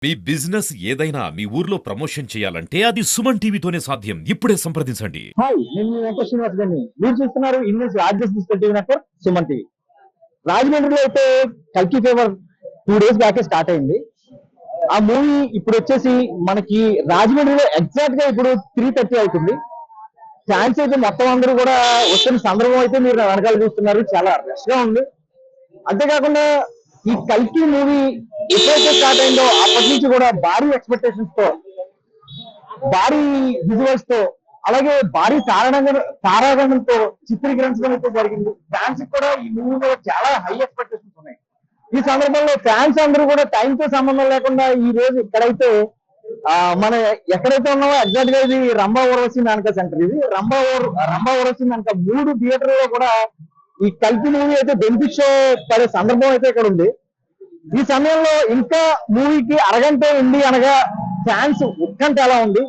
మీ business ఏదైనా మీ ఊర్లో promotion చేయాలంటే అది సుమన్ టీవీతోనే సాధ్యం. ఇప్పుడే సంప్రదించండి. హాయ్, నేను మీ వెంకట శ్రీనివాస్ గారిని. మీరు చూస్తున్నారు Indians largest digital TV network Suman TV. రాజమండ్రిలో అయితే కల్కి ఫీవర్ 2 days బ్యాకే స్టార్ట్ అయింది. ఆ మూవీ ఇప్పుడు వచ్చేసి మనకి రాజమండ్రిలో ఎగ్జాక్ట్ గా ఇప్పుడు 3:30 అవుతుంది. ఫ్యాన్స్ అయితే మొత్తం అందరూ కూడా వస్తున్న సందర్భం అయితే మీరు వెనకాల చూస్తున్నారు. చాలా రష్ గా ఉంది. అంతేకాకుండా ఈ కల్కి మూవీ ఎప్పుడైతే స్టార్ట్ అయిందో అప్పటి నుంచి కూడా భారీ ఎక్స్పెక్టేషన్స్ తో, భారీ విజువల్స్ తో, అలాగే భారీ తారాగణంతో చిత్రీకరించడం అయితే జరిగింది. ఫ్యాన్స్ కూడా ఈ మూవీలో చాలా హై ఎక్స్పెక్టేషన్స్ ఉన్నాయి. ఈ సందర్భంలో ఫ్యాన్స్ అందరూ కూడా టైం తో సంబంధం లేకుండా ఈ రోజు ఇక్కడైతే మన ఎక్కడైతే ఉన్నామో ఎగ్జాక్ట్ గా ఇది రంభా ఊర్వశి మేనకా సెంటర్. ఇది రంభా ఊర్వశి మేనకా 3 థియేటర్లో కూడా ఈ కల్కి మూవీ అయితే బెనిఫిట్ షో పడే సందర్భం అయితే ఇక్కడ ఉంది. ఈ సమయంలో ఇంకా మూవీకి అరగంట ఉంది అనగా ఫ్యాన్స్ ఉత్కంఠ ఎలా ఉంది,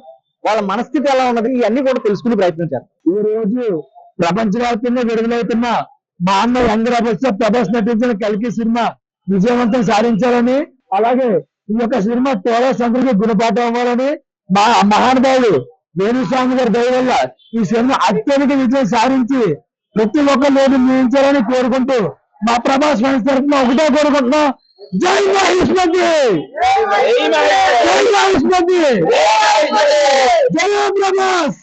వాళ్ళ మనస్థితి ఎలా ఉన్నది, ఇవన్నీ కూడా తెలుసుకునే ప్రయత్నించారు. ఈ రోజు ప్రపంచవ్యాప్తంగా విడుదలవుతున్న మా అన్న యంగ్ రాబర్స్ ప్రభాస్ నటించిన కల్కి సినిమా విజయవంతం సాధించాలని, అలాగే ఈ యొక్క సినిమా టోరస్ అందరికీ గుణపాఠం అవ్వాలని, మా మహానుభావుడు వేణుస్వామి గారి దయ వల్ల ఈ సినిమా అత్యధిక విజయం సాధించి ప్రతి ఒక్కరు లోటు ముగించాలని కోరుకుంటూ మా ప్రభాస్ ఫ్యాన్స్ తరఫున ఒకటే కోరుకుంటున్నాం. జై మహేష్మతి, జై మహేష్మతి, జై ప్రభాస్.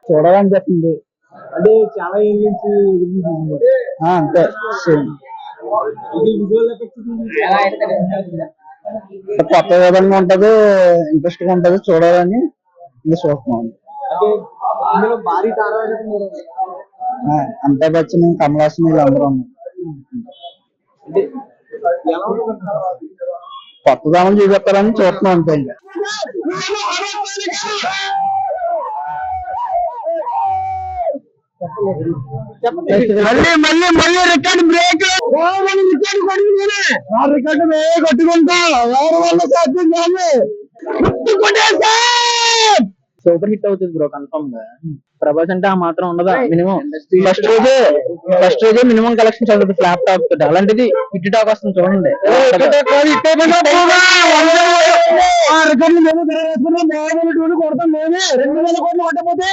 చూడాలని చెప్పింది అంటే చాలా ఏం నుంచి అంతే. కొత్త విధంగా ఉంటది, ఇంట్రెస్ట్ గా ఉంటది చూడాలని చూస్తున్నాం. అమితాబ్ బచ్చన్, కమల్ హాసన్ వీళ్ళందరూ ఉన్నారు. కొత్త దామని చూపెట్టాలని చూస్తున్నాం అంతే. మళ్ళీ రికార్డ్ బ్రేక్, రికార్డు కొట్టుకుంటా ఎవరి వల్ల సాధ్యం కాదు. సూపర్ హిట్ అవుతుంది బ్రో కన్ఫర్మ్ గా. ప్రభాస్ అంటే ఆ మాత్రం ఉండదా? మినిమం ఫస్ట్ రోజే మినిమం కలెక్షన్స్ ఉంటుంది ఫ్లాప్ టాప్ తోటి. అలాంటిది హిట్ టాక్ వస్తుంది చూడండి. కొడతాం మేమే 2,000 కోట్లు కొట్టకపోతే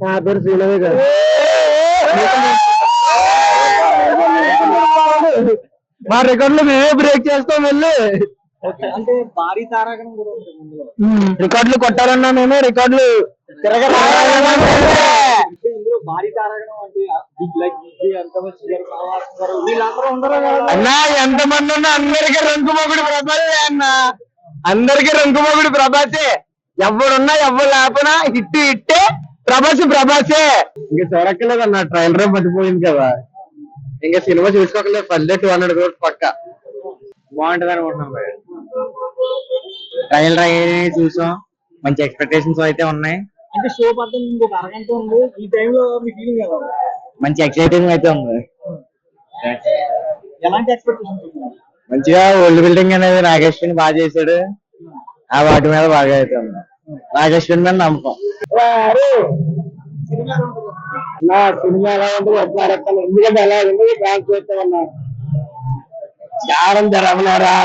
నా పేరు శ్రీలవే గారు. మా రికార్డులు మేమే బ్రేక్ చేస్తాం వెళ్ళి. అంటే భారీ తారాగణం కూడా రికార్డులు కొట్టాలన్నా మేమే, రికార్డులు భారీ తారాగణం అంటే అన్నా ఎంతమంది ఉన్నా అందరికీ రంకుమొగుడు ప్రభాసే అన్న. అందరికీ రంకుమొగుడు ప్రభాసే. ఎవడున్నా ఎవరు లేకపోయినా హిట్ హిట్టే, ప్రభాసే. ఇంకా చూడక్కర్లేదన్న, ట్రైలర్ పట్టిపోయింది కదా. ఇంకా సినిమా చూసుకోకలేదు. 200 crores పక్క బాగుంటది అనుకుంటున్నాం. ట్రైలర్ చూసాం, మంచి ఎక్స్పెక్టేషన్స్ అయితే ఉన్నాయి. అంటే షో పడ్డం ఇంకొక అరగంట ఉంది. ఈ టైంలో మీ ఫీలింగ్ ఎలా? మంచి ఎక్సైటింగ్ అయితే ఉంది. ఎలాంటి ఎక్స్పెక్టేషన్స్? మంచిగా ఓల్డ్ బిల్డింగ్ అనేది నాగేశ్వరి బాగా చేశాడు. ఆ వాటి మీద బాగా అయితే ఉంది. నాగేశ్వరి మీద నమ్మకం. నా సినిమా ఎలా ఉంటుంది ఎందుకంటే ఎలా ఉంది డాన్స్ చేస్తామన్నా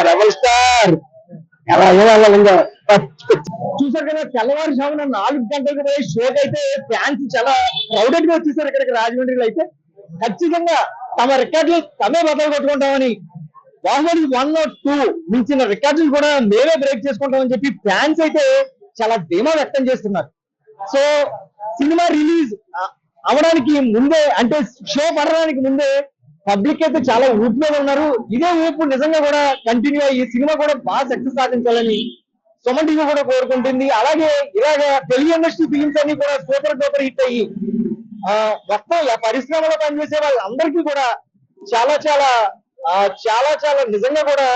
రెబల్ స్టార్ ఎలా చూసారు కదా. తెల్లవారుజామున 4 గంటలకు పోయి షోకి అయితే ఫ్యాన్స్ చాలా క్రౌడెడ్ గా వచ్చేసారు ఇక్కడికి రాజమండ్రిలో. అయితే ఖచ్చితంగా తమ రికార్డులు తమే బదులు కొట్టుకుంటామని, బాహుబలి 1 or 2 మించిన రికార్డులు కూడా మేమే బ్రేక్ చేసుకుంటామని చెప్పి ఫ్యాన్స్ అయితే చాలా ధీమా వ్యక్తం చేస్తున్నారు. సో సినిమా రిలీజ్ అవడానికి ముందే, అంటే షో పడడానికి ముందే పబ్లిక్ అయితే చాలా ఊపు మీద ఉన్నారు. ఇదే ఊపు నిజంగా కూడా కంటిన్యూ అయ్యి సినిమా కూడా బాగా సక్సెస్ సాధించాలని సుమన్ టీవీ కూడా కోరుకుంటుంది. అలాగే ఇలాగా తెలుగు ఇండస్ట్రీ ఫిలిమ్స్ అన్ని కూడా సూపర్ హిట్ అయ్యి మొత్తం పరిశ్రమలో పనిచేసే వాళ్ళందరికీ కూడా చాలా చాలా చాలా చాలా నిజంగా కూడా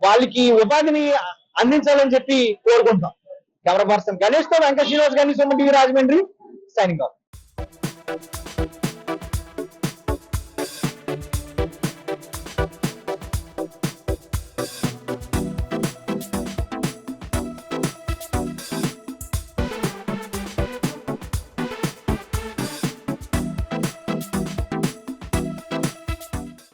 వాళ్ళకి ఉపాధిని అందించాలని చెప్పి కోరుకుంటాం. కెమెరా పర్సన్ గణేష్ తో వెంకట శ్రీనివాస్ గారిని, Suman TV Rajahmundry, signing off.